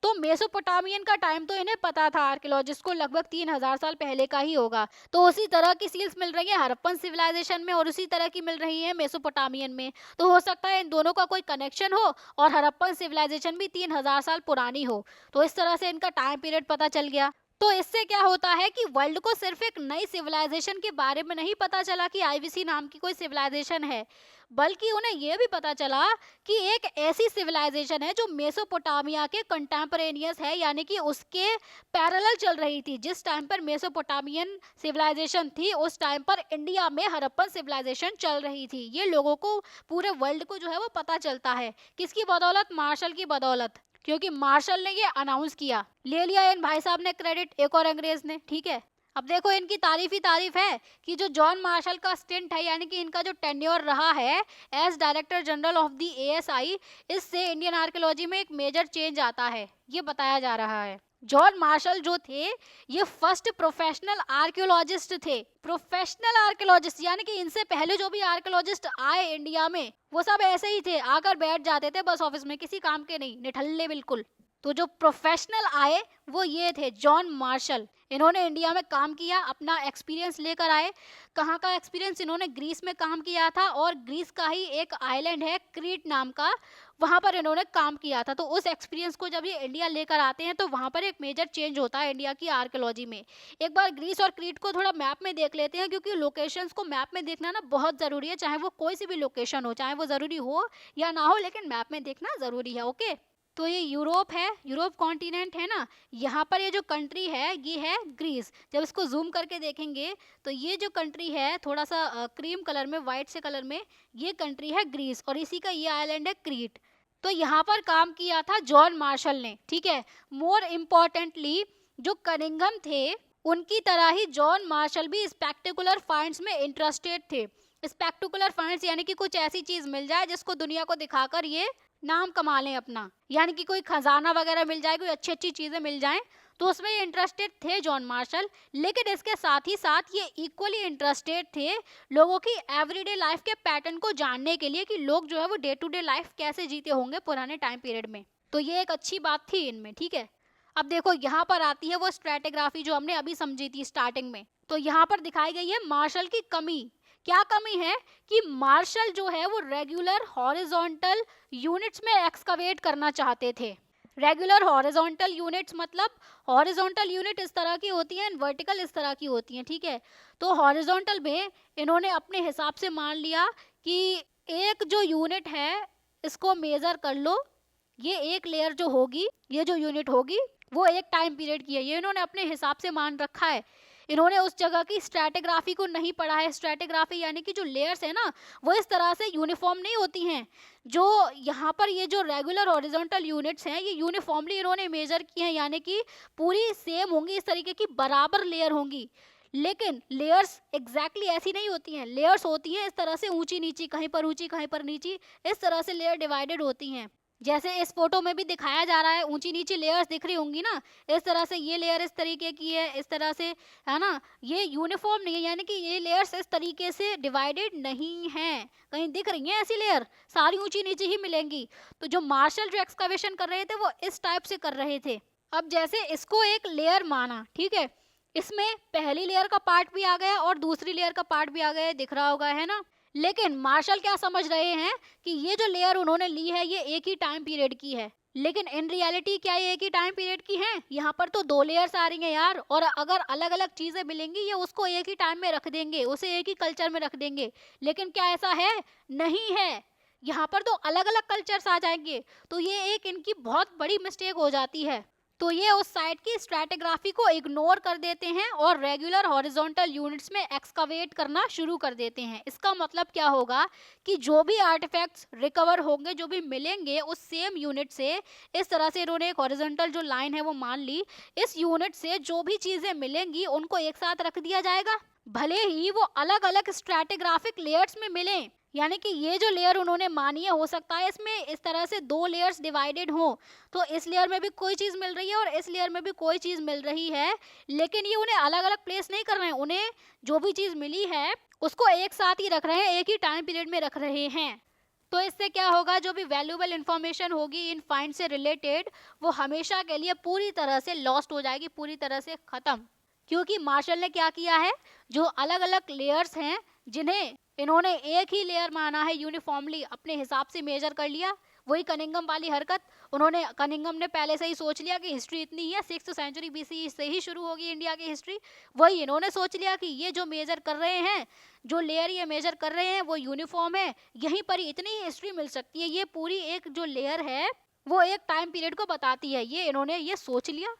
तो मेसोपोटामियन का टाइम तो इन्हें पता था आर्कियोलॉजिस्ट को, लगभग 3000 साल पहले का ही होगा। तो उसी तरह की सील्स मिल रही है हड़प्पन सिविलाइजेशन में और उसी तरह की मिल रही है मेसोपोटामियन में। तो हो सकता है इन दोनों का कोई कनेक्शन हो और हड़प्पन सिविलाइजेशन भी 3000 साल पुरानी हो। तो इस तरह से इनका टाइम पीरियड पता चल गया। तो इससे क्या होता है कि वर्ल्ड को सिर्फ एक नई सिविलाइजेशन के बारे में नहीं पता चला कि आईवीसी नाम की कोई सिविलाइजेशन है, बल्कि उन्हें यह भी पता चला कि एक ऐसी सिविलाइजेशन है जो मेसोपोटामिया के कंटेम्परेनियस है, यानी कि उसके पैरेलल चल रही थी। जिस टाइम पर मेसोपोटामियन सिविलाइजेशन थी उस टाइम पर इंडिया में हड़प्पन सिविलाइजेशन चल रही थी। ये लोगों को, पूरे वर्ल्ड को जो है वो पता चलता है, किसकी बदौलत, मार्शल की बदौलत, क्योंकि मार्शल ने ये अनाउंस किया। ले लिया इन भाई साहब ने क्रेडिट, एक और अंग्रेज ने। ठीक है, अब देखो इनकी तारीफ ही तारीफ है कि जो जॉन मार्शल का स्टिंट है, यानी कि इनका जो टेन्योर रहा है as director general of the ASI, इससे इंडियन आर्कियोलॉजी में एक मेजर चेंज आता है, ये बताया जा रहा है। जॉन मार्शल जो थे ये फर्स्ट प्रोफेशनल आर्कियोलॉजिस्ट थे। प्रोफेशनल आर्कियोलॉजिस्ट यानी कि इनसे पहले जो भी आर्कियोलॉजिस्ट आए इंडिया में वो सब ऐसे ही थे, आकर बैठ जाते थे बस ऑफिस में, किसी काम के नहीं, निठल्ले बिल्कुल। तो जो प्रोफेशनल आए वो ये थे, जॉन मार्शल। इन्होंने इंडिया में काम किया, अपना एक्सपीरियंस लेकर आए। कहाँ का एक्सपीरियंस, इन्होंने ग्रीस में काम किया था, और ग्रीस का ही एक आइलैंड है क्रीट नाम का, वहाँ पर इन्होंने काम किया था। तो उस एक्सपीरियंस को जब ये इंडिया लेकर आते हैं तो वहाँ पर एक मेजर चेंज होता है इंडिया की आर्कियोलॉजी में। एक बार ग्रीस और क्रीट को थोड़ा मैप में देख लेते हैं, क्योंकि लोकेशंस को मैप में देखना ना बहुत ज़रूरी है, चाहे वो कोई सी भी लोकेशन हो, चाहे वो ज़रूरी हो या ना हो, लेकिन मैप में देखना ज़रूरी है। ओके, तो ये यूरोप है, यूरोप कॉन्टिनेंट है ना, यहाँ पर ये जो कंट्री है ये है ग्रीस। जब इसको जूम करके देखेंगे तो ये जो कंट्री है थोड़ा सा क्रीम कलर में, वाइट से कलर में, ये कंट्री है ग्रीस, और इसी का ये आइलैंड है क्रीट। तो यहाँ पर काम किया था जॉन मार्शल ने, ठीक है। मोर इम्पोर्टेंटली जो कनिंघम थे उनकी तरह ही जॉन मार्शल भी स्पेक्टेकुलर फाइंड्स में इंटरेस्टेड थे। स्पेक्टेकुलर फाइंड्स यानी कि कुछ ऐसी चीज मिल जाए जिसको दुनिया को दिखाकर ये नाम कमा लें अपना, यानी कि कोई खजाना वगैरह मिल जाए, कोई अच्छी अच्छी चीजें मिल जाएं, तो उसमें इंटरेस्टेड थे जॉन मार्शल। लेकिन इसके साथ ही साथ ये इक्वली इंटरेस्टेड थे लोगों की एवरीडे लाइफ के पैटर्न को जानने के लिए कि लोग जो है वो डे टू डे लाइफ कैसे जीते होंगे पुराने टाइम पीरियड में। तो ये एक अच्छी बात थी इनमें, ठीक है। अब देखो यहाँ पर आती है वो स्ट्रेटेग्राफी जो हमने अभी समझी थी स्टार्टिंग में। तो यहाँ पर दिखाई गई है मार्शल की कमी। क्या कमी है कि मार्शल जो है वो रेगुलर हॉरिजॉन्टल यूनिट्स में एक्सकवेट करना चाहते थे। रेगुलर हॉरिजॉन्टल यूनिट्स मतलब हॉरिजॉन्टल यूनिट इस तरह की होती हैं, वर्टिकल इस तरह की होती हैं, ठीक है। तो हॉरिजॉन्टल में इन्होंने अपने हिसाब से मान लिया कि एक जो यूनिट है इसको मेजर कर लो, ये एक लेयर जो होगी, ये जो यूनिट होगी वो एक टाइम पीरियड की है, ये इन्होंने अपने हिसाब से मान रखा है। इन्होंने उस जगह की स्ट्रैटिग्राफी को नहीं पढ़ा है। स्ट्रैटिग्राफी यानी कि जो लेयर्स है ना वो इस तरह से यूनिफॉर्म नहीं होती हैं। जो यहाँ पर ये जो रेगुलर हॉरिजॉन्टल यूनिट्स हैं ये यूनिफॉर्मली इन्होंने मेजर किए हैं, यानी कि पूरी सेम होंगी, इस तरीके की बराबर लेयर होंगी। लेकिन लेयर्स एग्जैक्टली ऐसी नहीं होती हैं। लेयर्स होती हैं इस तरह से ऊंची नीची, कहीं पर ऊंची कहीं पर नीची, इस तरह से लेयर डिवाइडेड होती हैं। जैसे इस फोटो में भी दिखाया जा रहा है, ऊंची नीची लेयर्स दिख रही होंगी ना, इस तरह से ये लेयर इस तरीके की है, इस तरह से, है ना। ये यूनिफॉर्म नहीं है, यानी कि ये लेयर्स इस तरीके से डिवाइडेड नहीं हैं। कहीं दिख रही हैं ऐसी लेयर, सारी ऊंची नीची ही मिलेंगी। तो जो मार्शल जो एक्सकवेशन कर रहे थे वो इस टाइप से कर रहे थे। अब जैसे इसको एक लेयर माना, ठीक है, इसमें पहली लेयर का पार्ट भी आ गया और दूसरी लेयर का पार्ट भी आ गया, दिख रहा होगा, है ना। लेकिन मार्शल क्या समझ रहे हैं कि ये जो लेयर उन्होंने ली है ये एक ही टाइम पीरियड की है। लेकिन इन रियलिटी क्या ये एक ही टाइम पीरियड की है? यहाँ पर तो दो लेयर्स आ रही हैं यार, और अगर अलग अलग चीजें मिलेंगी ये उसको एक ही टाइम में रख देंगे, उसे एक ही कल्चर में रख देंगे। लेकिन क्या ऐसा है? नहीं है। यहाँ पर तो अलग अलग कल्चर्स आ जाएंगे। तो ये एक इनकी बहुत बड़ी मिस्टेक हो जाती है। तो ये उस साइड की स्ट्रैटिग्राफी को इग्नोर कर देते हैं और रेगुलर हॉरिजॉन्टल यूनिट्स में एक्सकवेट करना शुरू कर देते हैं। इसका मतलब क्या होगा कि जो भी आर्टिफैक्ट्स रिकवर होंगे, जो भी मिलेंगे उस सेम यूनिट से, इस तरह से इन्होंने एक हॉरिजॉन्टल जो लाइन है वो मान ली, इस यूनिट से जो भी चीजें मिलेंगी उनको एक साथ रख दिया जाएगा, भले ही वो अलग अलग स्ट्रैटिग्राफिक लेयर्स में मिलें। यानी कि ये जो लेयर उन्होंने मानी है, हो सकता है इसमें इस तरह से दो लेयर्स डिवाइडेड हो, तो इस लेयर में भी कोई चीज़ मिल रही है और इस लेयर में भी कोई चीज़ मिल रही है, लेकिन ये उन्हें अलग अलग प्लेस नहीं कर रहे हैं। उन्हें जो भी चीज़ मिली है उसको एक साथ ही रख रहे हैं, एक ही टाइम पीरियड में रख रहे हैं। तो इससे क्या होगा, जो भी वैल्यूएबल इंफॉर्मेशन होगी इन फाइंड से रिलेटेड वो हमेशा के लिए पूरी तरह से लॉस्ट हो जाएगी, पूरी तरह से खत्म। क्योंकि मार्शल ने क्या किया है, जो अलग अलग लेयर्स हैं जिन्हें इन्होंने एक ही लेयर माना है, यूनिफॉर्मली अपने हिसाब से मेजर कर लिया। वही कनिंघम वाली हरकत, कनिंघम ने पहले से ही सोच लिया कि हिस्ट्री इतनी ही है, 6th सेंचुरी BC से ही शुरू होगी इंडिया की हिस्ट्री। वही इन्होंने सोच लिया कि ये जो मेजर कर रहे हैं, जो लेयर ये मेजर कर रहे हैं वो यूनिफॉर्म है, यहीं पर ही इतनी ही हिस्ट्री मिल सकती है। ये पूरी एक जो लेयर है वो एक टाइम पीरियड को बताती है, ये इन्होंने ये सोच लिया।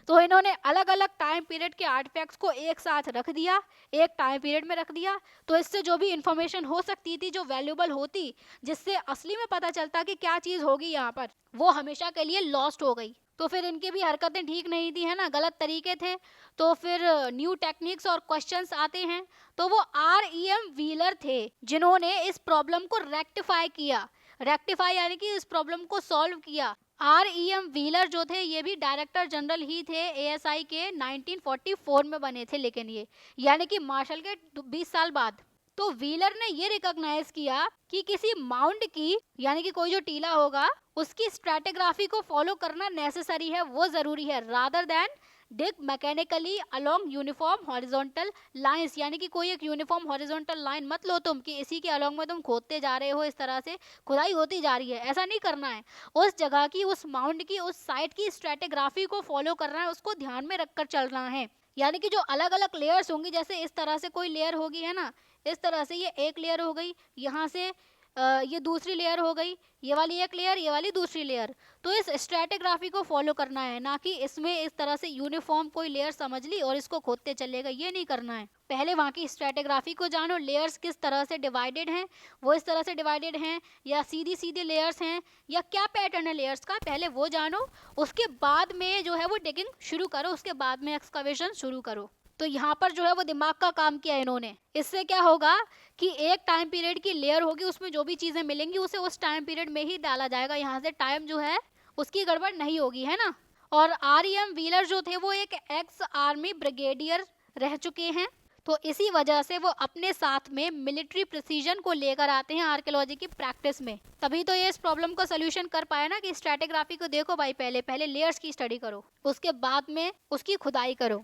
तो इन्होंने अलग अलग टाइम पीरियड के आर्टिफैक्ट्स को एक साथ रख दिया, एक टाइम पीरियड में रख दिया। तो इससे जो भी इंफॉर्मेशन हो सकती थी, जो वैल्यूएबल होती, जिससे असली में पता चलता कि क्या चीज़ होगी यहाँ पर, वो हमेशा के लिए लॉस्ट हो गई। तो फिर इनकी भी हरकतें ठीक नहीं थी, है ना, गलत तरीके थे। तो फिर न्यू टेक्निक्स और क्वेश्चंस आते हैं। तो वो REM व्हीलर थे जिन्होंने इस प्रॉब्लम को रेक्टिफाई किया। रेक्टिफाई यानी कि इस प्रॉब्लम को सॉल्व किया। REM व्हीलर जो थे ये भी डायरेक्टर जनरल ही थे ASI के, 1944 में बने थे, लेकिन ये यानी कि मार्शल के 20 साल बाद। तो व्हीलर ने ये रिकॉग्नाइज किया कि किसी माउंट की, यानी कि कोई जो टीला होगा उसकी स्ट्रैटिग्राफी को फॉलो करना नेसेसरी है, वो जरूरी है, rather than dig mechanically along uniform horizontal lines. यानी कि कोई एक यूनिफॉर्म हॉरिजॉन्टल लाइन मत लो तुम कि इसी के अलोंग में तुम खोदते जा रहे हो, इस तरह से खुदाई होती जा रही है, ऐसा नहीं करना है। उस जगह की, उस माउंट की, उस साइट की स्ट्रैटिग्राफी को फॉलो करना है, उसको ध्यान में रखकर चलना है। यानी कि जो अलग अलग लेयर्स होंगी, जैसे इस तरह से कोई लेयर होगी, है ना, इस तरह से ये एक लेयर हो गई, यहाँ से ये दूसरी लेयर हो गई, ये वाली एक लेयर, ये वाली दूसरी लेयर। तो इस स्ट्रैटिग्राफी को फॉलो करना है, ना कि इसमें इस तरह से यूनिफॉर्म कोई लेयर समझ ली और इसको खोदते चलेगा, ये नहीं करना है। पहले वहाँ की स्ट्रैटिग्राफी को जानो, लेयर्स किस तरह से डिवाइडेड हैं, वो इस तरह से डिवाइडेड हैं या सीधी सीधी लेयर्स हैं या क्या पैटर्न है लेयर्स का, पहले वो जानो। उसके बाद में जो है वो डिगिंग शुरू करो, उसके बाद में एक्सकवेशन शुरू करो। तो यहाँ पर जो है वो दिमाग का काम किया इन्होंने। इससे क्या होगा कि एक टाइम पीरियड की लेयर होगी, उसमें जो भी चीजें मिलेंगी उसे उस टाइम पीरियड में ही डाला जाएगा, यहाँ से टाइम जो है उसकी गड़बड़ नहीं होगी, है ना। और आर.ई.एम. व्हीलर जो थे वो एक एक्स आर्मी ब्रिगेडियर रह चुके हैं, तो इसी वजह से वो अपने साथ में मिलिट्री प्रिसीजन को लेकर आते हैं आर्कियोलॉजी की प्रैक्टिस में। तभी तो ये इस प्रॉब्लम को सोल्यूशन कर पाया ना कि स्ट्रैटिग्राफी को देखो भाई, पहले पहले लेयर्स की स्टडी करो, उसके बाद में उसकी खुदाई करो।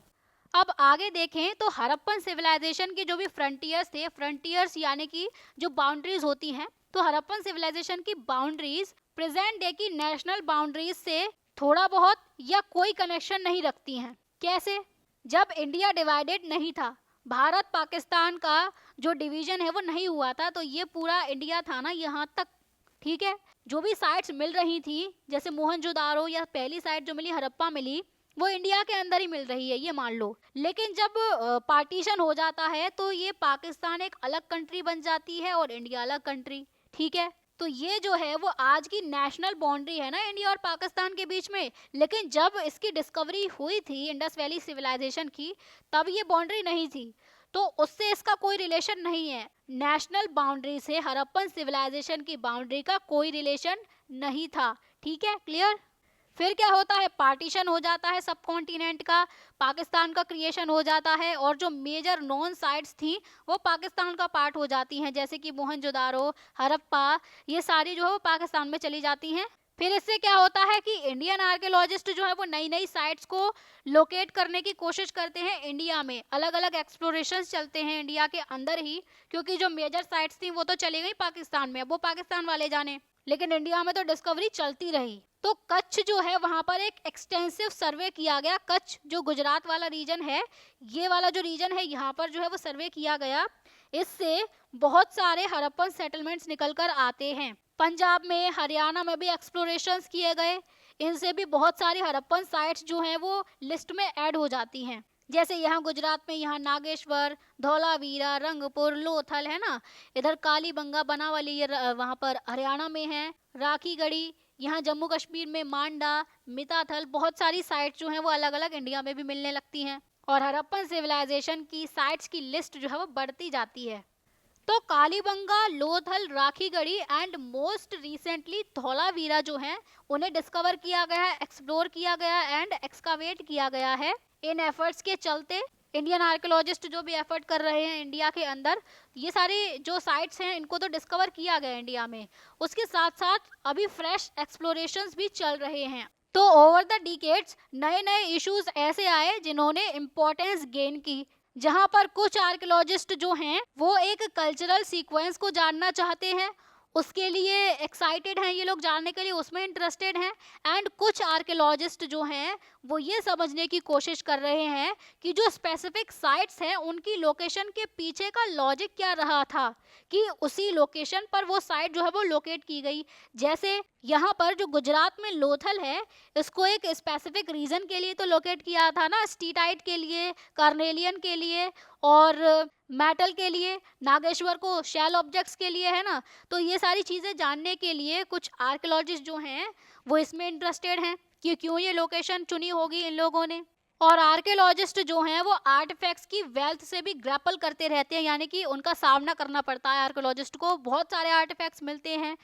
अब आगे देखें तो हड़प्पन सिविलाइजेशन के जो भी फ्रंटियर्स थे, फ्रंटियर्स यानी कि जो बाउंड्रीज होती हैं, तो हड़प्पन सिविलाइजेशन की बाउंड्रीज प्रेजेंट डे की नेशनल बाउंड्रीज से थोड़ा बहुत या कोई कनेक्शन नहीं रखती हैं। कैसे? जब इंडिया डिवाइडेड नहीं था, भारत पाकिस्तान का जो डिवीजन है वो नहीं हुआ था, तो ये पूरा इंडिया था ना यहाँ तक, ठीक है। जो भी साइट्स मिल रही थी, जैसे मोहनजोदारो या पहली साइट जो मिली हड़प्पा मिली, वो इंडिया के अंदर ही मिल रही है, ये मान लो। लेकिन जब पार्टीशन हो जाता है तो ये पाकिस्तान एक अलग कंट्री बन जाती है और इंडिया अलग कंट्री, ठीक है। तो ये जो है वो आज की नेशनल बाउंड्री है ना इंडिया और पाकिस्तान के बीच में। लेकिन जब इसकी डिस्कवरी हुई थी इंडस वैली सिविलाइजेशन की, तब ये बाउंड्री नहीं थी, तो उससे इसका कोई रिलेशन नहीं है। नेशनल बाउंड्री से हड़प्पन सिविलाइजेशन की बाउंड्री का कोई रिलेशन नहीं था, ठीक है, क्लियर। फिर क्या होता है, पार्टीशन हो जाता है सब कॉन्टिनेंट का, पाकिस्तान का क्रिएशन हो जाता है और जो मेजर नॉन साइट्स थी वो पाकिस्तान का पार्ट हो जाती हैं, जैसे कि मोहनजोदारो, हड़प्पा, ये सारी जो है वो पाकिस्तान में चली जाती हैं। फिर इससे क्या होता है कि इंडियन आर्कियोलॉजिस्ट जो है वो नई नई साइट्स को लोकेट करने की कोशिश करते हैं इंडिया में, अलग अलग एक्सप्लोरेशंस चलते हैं इंडिया के अंदर ही, क्योंकि जो मेजर साइट्स थी वो तो चली गई पाकिस्तान में, वो पाकिस्तान वाले जाने, लेकिन इंडिया में तो डिस्कवरी चलती रही। तो कच्छ जो है वहां पर एक एक्सटेंसिव सर्वे किया गया, कच्छ जो गुजरात वाला रीजन है, ये वाला जो रीजन है यहाँ पर जो है वो सर्वे किया गया। इससे बहुत सारे हड़प्पन सेटलमेंट्स निकल कर आते हैं। पंजाब में, हरियाणा में भी एक्सप्लोरेशंस किए गए, इनसे भी बहुत सारी हड़प्पन साइट्स जो हैं वो लिस्ट में ऐड हो जाती हैं। जैसे यहाँ गुजरात में यहाँ नागेश्वर, धौलावीरा, रंगपुर, लोथल है ना, इधर कालीबंगा, बनावली, ये वहाँ पर हरियाणा में है, राखीगढ़ी, यहाँ जम्मू कश्मीर में मांडा, मिताथल, बहुत सारी साइट्स जो हैं वो अलग अलग इंडिया में भी मिलने लगती हैं और हड़प्पन सिविलाइजेशन की साइट्स की लिस्ट जो है वो बढ़ती जाती है। तो Kalibanga, Lothal, Rakhigarhi and most recently Dholavira जो हैं उन्हें डिस्कवर किया गया है, एक्सप्लोर किया गया एंड एक्सकावेट किया गया है। इन एफर्ट्स के चलते इंडियन आर्कियोलॉजिस्ट जो भी एफर्ट कर रहे हैं इंडिया के अंदर, ये सारी जो साइट्स हैं इनको तो डिस्कवर किया गया इंडिया में, उसके साथ साथ अभी फ्रेश एक्सप्लोरेशंस भी चल रहे हैं। तो ओवर द डिकेड्स नए नए इश्यूज ऐसे आए जिन्होंने इम्पोर्टेंस गेन की, जहां पर कुछ आर्कियोलॉजिस्ट जो हैं वो एक कल्चरल सीक्वेंस को जानना चाहते हैं, उसके लिए एक्साइटेड हैं ये लोग जानने के लिए, उसमें इंटरेस्टेड हैं। एंड कुछ आर्कियोलॉजिस्ट जो हैं वो ये समझने की कोशिश कर रहे हैं कि जो स्पेसिफिक साइट्स हैं उनकी लोकेशन के पीछे का लॉजिक क्या रहा था कि उसी लोकेशन पर वो साइट जो है वो लोकेट की गई। जैसे यहाँ पर जो गुजरात में लोथल है, इसको एक स्पेसिफिक रीजन के लिए तो लोकेट किया था ना, स्टीटाइट के लिए, कार्नेलियन के लिए और मेटल के लिए, नागेश्वर को शेल ऑब्जेक्ट्स के लिए, है ना। तो ये सारी चीज़ें जानने के लिए कुछ आर्कियोलॉजिस्ट जो हैं वो इसमें इंटरेस्टेड हैं कि क्यों ये लोकेशन चुनी होगी इन लोगों ने। और आर्कियोलॉजिस्ट जो हैं वो आर्टिफैक्ट्स की वेल्थ से भी ग्रैपल करते रहते हैं, यानी कि उनका सामना करना पड़ता है आर्कियोलॉजिस्ट को, बहुत सारे आर्टिफैक्ट्स मिलते हैं,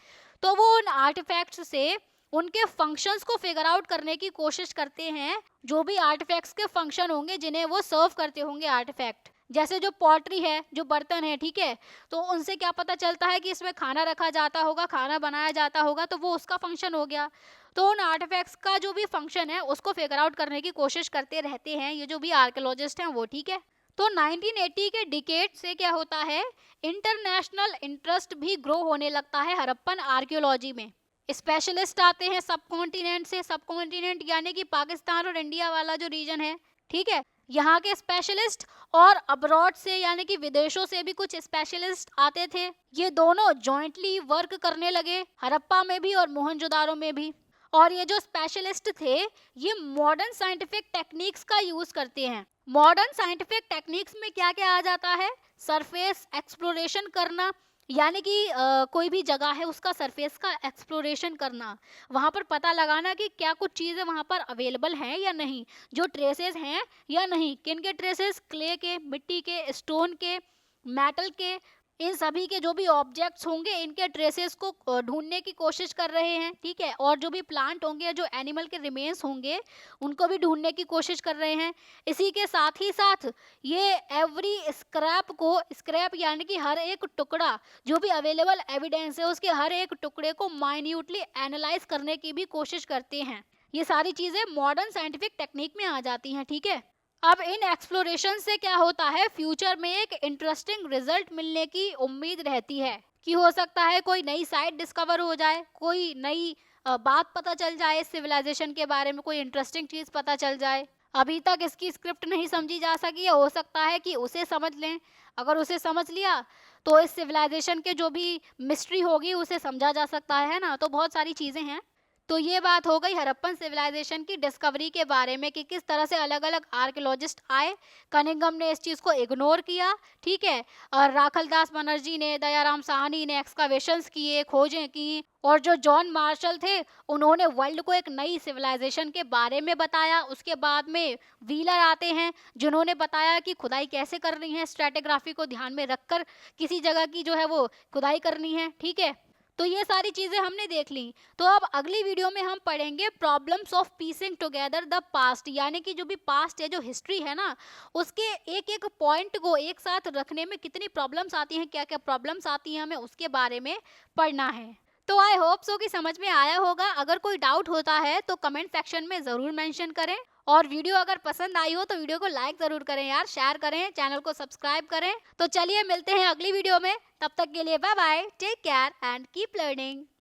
तो वो उन आर्टिफैक्ट्स से उनके फंक्शंस को फिगर आउट करने की कोशिश करते हैं, जो भी आर्टिफैक्ट्स के फंक्शन होंगे जिन्हें वो सर्व करते होंगे आर्टिफैक्ट। जैसे जो पॉटरी है, जो बर्तन है, ठीक है, तो उनसे क्या पता चलता है कि इसमें खाना रखा जाता होगा, खाना बनाया जाता होगा, तो वो उसका फंक्शन हो गया। तो उन आर्टिफैक्ट्स का जो भी फंक्शन है उसको फिगर आउट करने की कोशिश करते रहते हैं ये जो भी आर्कियोलॉजिस्ट हैं वो, ठीक है। तो 1980 के डिकेड से क्या होता है, इंटरनेशनल इंटरेस्ट भी ग्रो होने लगता है हड़प्पन आर्कियोलॉजी में। स्पेशलिस्ट आते हैं सब कॉन्टिनेंट से, सब कॉन्टिनेंट यानी कि पाकिस्तान और इंडिया वाला जो रीजन है, ठीक है, यहाँ के स्पेशलिस्ट और अब्रॉड से यानी कि विदेशों से भी कुछ स्पेशलिस्ट आते थे। ये दोनों जॉइंटली वर्क करने लगे, हड़प्पा में भी और मोहनजोदारो में भी। और ये जो स्पेशलिस्ट थे ये मॉडर्न साइंटिफिक टेक्निक्स का यूज करते हैं। मॉडर्न साइंटिफिक टेक्निक्स में क्या क्या आ जाता है? सरफेस एक्सप्लोरेशन करना, यानी कि कोई भी जगह है उसका सरफेस का एक्सप्लोरेशन करना, वहाँ पर पता लगाना कि क्या कुछ चीज़ें वहाँ पर अवेलेबल हैं या नहीं, जो ट्रेसेस हैं या नहीं। किन के ट्रेसेस? क्ले के, मिट्टी के, स्टोन के, मेटल के, इन सभी के जो भी ऑब्जेक्ट्स होंगे इनके ट्रेसेस को ढूंढने की कोशिश कर रहे हैं, ठीक है। और जो भी प्लांट होंगे, जो एनिमल के रिमेन्स होंगे उनको भी ढूंढने की कोशिश कर रहे हैं। इसी के साथ ही साथ ये एवरी स्क्रैप को, स्क्रैप यानी कि हर एक टुकड़ा, जो भी अवेलेबल एविडेंस है उसके हर एक टुकड़े को माइन्यूटली एनालाइज करने की भी कोशिश करते हैं। ये सारी चीज़ें मॉडर्न साइंटिफिक टेक्निक में आ जाती हैं, ठीक है। अब इन एक्सप्लोरेशन से क्या होता है, फ्यूचर में एक इंटरेस्टिंग रिजल्ट मिलने की उम्मीद रहती है कि हो सकता है कोई नई साइट डिस्कवर हो जाए, कोई नई बात पता चल जाए, सिविलाइजेशन के बारे में कोई इंटरेस्टिंग चीज पता चल जाए। अभी तक इसकी स्क्रिप्ट नहीं समझी जा सकी है, हो सकता है कि उसे समझ लें। अगर उसे समझ लिया तो इस सिविलाइजेशन के जो भी मिस्ट्री होगी उसे समझा जा सकता है ना। तो बहुत सारी चीजें हैं। तो ये बात हो गई हड़प्पन सिविलाइजेशन की डिस्कवरी के बारे में कि किस तरह से अलग अलग आर्कियोलॉजिस्ट आए। कनिंघम ने इस चीज़ को इग्नोर किया, ठीक है। और राखलदास बनर्जी ने, दयाराम साहनी ने एक्सकावेशंस किए, खोजें की। और जो जॉन मार्शल थे उन्होंने वर्ल्ड को एक नई सिविलाइजेशन के बारे में बताया। उसके बाद में व्हीलर आते हैं जिन्होंने बताया कि खुदाई कैसे करनी है, स्ट्रेटिग्राफी को ध्यान में रखकर किसी जगह की जो है वो खुदाई करनी है, ठीक है। तो ये सारी चीजें हमने देख ली। तो अब अगली वीडियो में हम पढ़ेंगे problems of piecing together the past, यानी कि जो भी पास्ट है, जो हिस्ट्री है ना, उसके एक एक पॉइंट को एक साथ रखने में कितनी प्रॉब्लम्स आती हैं, क्या क्या प्रॉब्लम्स आती हैं, हमें उसके बारे में पढ़ना है। तो आई होप सो कि समझ में आया होगा। अगर कोई डाउट होता है तो कमेंट सेक्शन में ज़रूर मेंशन करें। और वीडियो अगर पसंद आई हो तो वीडियो को लाइक ज़रूर करें यार, शेयर करें, चैनल को सब्सक्राइब करें। तो चलिए मिलते हैं अगली वीडियो में, तब तक के लिए bye bye, take care and keep learning.